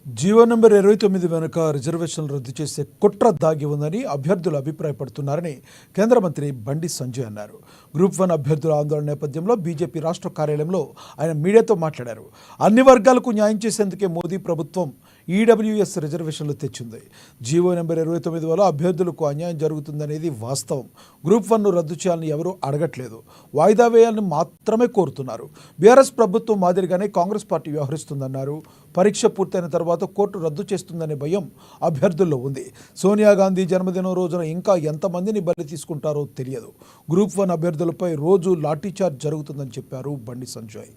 GO number 29 వెనుక రిజర్వేషన్లు రద్దు చేసే కుట్ర దాగి ఉందని అభ్యర్థులు అభిప్రాయపడుతున్నారని కేంద్ర మంత్రి బండి సంజయ్ అన్నారు. గ్రూప్ 1 అభ్యర్థుల ఆందోళన నేపథ్యంలో బీజేపీ రాష్ట్ర కార్యాలయంలో ఆయన మీడియాతో మాట్లాడారు. అన్ని వర్గాలకు న్యాయం చేసేందుకే మోదీ ప్రభుత్వం ఈడబ్ల్యూఎస్ రిజర్వేషన్లు తెచ్చింది. జీవో నెంబర్ 29 వల్ల అభ్యర్థులకు అన్యాయం జరుగుతుందనేది వాస్తవం. గ్రూప్ 1ను రద్దు చేయాలని ఎవరూ అడగట్లేదు, వాయిదా వేయాలని మాత్రమే కోరుతున్నారు. బీఆర్ఎస్ ప్రభుత్వం మాదిరిగానే కాంగ్రెస్ పార్టీ వ్యవహరిస్తుందన్నారు. పరీక్ష పూర్తయిన తర్వాత కోర్టు రద్దు చేస్తుందనే భయం అభ్యర్థుల్లో ఉంది. సోనియా గాంధీ జన్మదినం రోజున ఇంకా ఎంతమందిని బలి తీసుకుంటారో తెలియదు. గ్రూప్ 1 అభ్యర్థులపై రోజు లాఠీచార్జ్ జరుగుతుందని చెప్పారు బండి సంజయ్.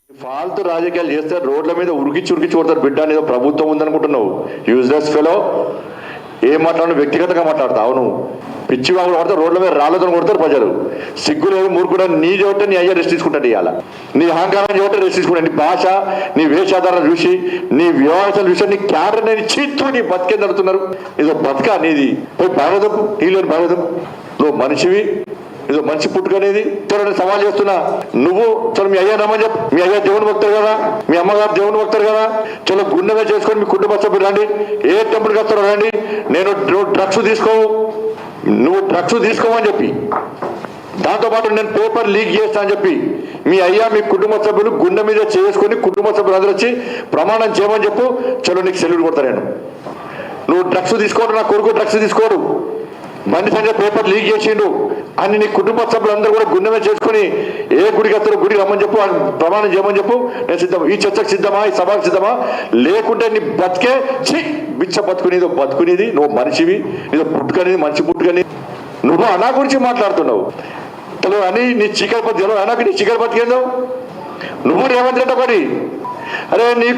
ఫాల్తు రాజకీయాలు చేస్తే రోడ్ల మీద ఉరికిచ్చి కొడతారు. బిడ్డ అనేది ప్రభుత్వం ఉందనుకుంటున్నావు. Useless fellow. ఏం మాట్లాడు వ్యక్తిగతంగా మాట్లాడతా. అవును, పిచ్చి వాళ్ళు కొడతారు, రోడ్ల మీద రాళ్ళతో కొడతారు ప్రజలు. సిగ్గు లేదు, మూర్ఖుడు. నీ చోట నీ అయ్యా రెస్ట్ తీసుకుంటాడు. ఇవాళ నీ అహంకారం చోట రెస్ట్ తీసుకుంటాడు. నీ భాష, నీ వేషాధారణ చూసి, నీ వ్యవహారాలు చూసి, నీ క్యారెక్టర్ నేను చీత్తు నీ బతికే నడుతున్నారు. ఇదో బతక అనేది పోయి భారతం నీళ్ళని భారతం. నువ్వు మనిషివి, ఏదో మంచి పుట్టుకనేది సవాల్ చేస్తున్నా. నువ్వు చలో మీ అయ్యా నమ్మని చెప్పు. మీ అయ్యా దేవుని భక్తారు కదా, మీ అమ్మగారు దేవుని భక్తారు కదా, చలో గుండెగా చేసుకొని మీ కుటుంబ సభ్యులు రండి. ఏ టెంపుల్కి వస్తారో రండి. నేను డ్రగ్స్ తీసుకోవు, నువ్వు డ్రగ్స్ తీసుకోమని చెప్పి, దాంతోపాటు నేను పేపర్ లీక్ చేస్తా అని చెప్పి మీ అయ్యా మీ కుటుంబ సభ్యులు గుండె మీద చేసుకొని కుటుంబ సభ్యులు అందరూ వచ్చి ప్రమాణం చేయమని చెప్పు. చలో నీకు సెల్యూట్ కొడతా. నేను నువ్వు డ్రగ్స్ తీసుకోడు, నా కొడుకు డ్రగ్స్ తీసుకోడు, బండి సంజయ్ పేపర్ లీక్ చేసిండు అని నీ కుటుంబ సభ్యులందరూ కూడా గుండె మీద చేసుకుని ఏ గుడికి వస్తారో గుడికి రమ్మని చెప్పు, ప్రమాణం చేయమని చెప్పు. నేను సిద్ధం, ఈ చర్చకు సిద్ధమా, ఈ సభకు సిద్ధమా? లేకుంటే నీ బతికే బిచ్చ బతుకునేది బతుకునేది. నువ్వు మనిషివి, నీదో పుట్టుకనేది మంచి పుట్టుకని. నువ్వు అనా గురించి మాట్లాడుతున్నావు తెలు అని నీ చీకటి బతికేదో, అనాకి నీ చీకటి బతికేదో. నువ్వు రేవంత్ రెడ్డి ఒకటి. అరే నీ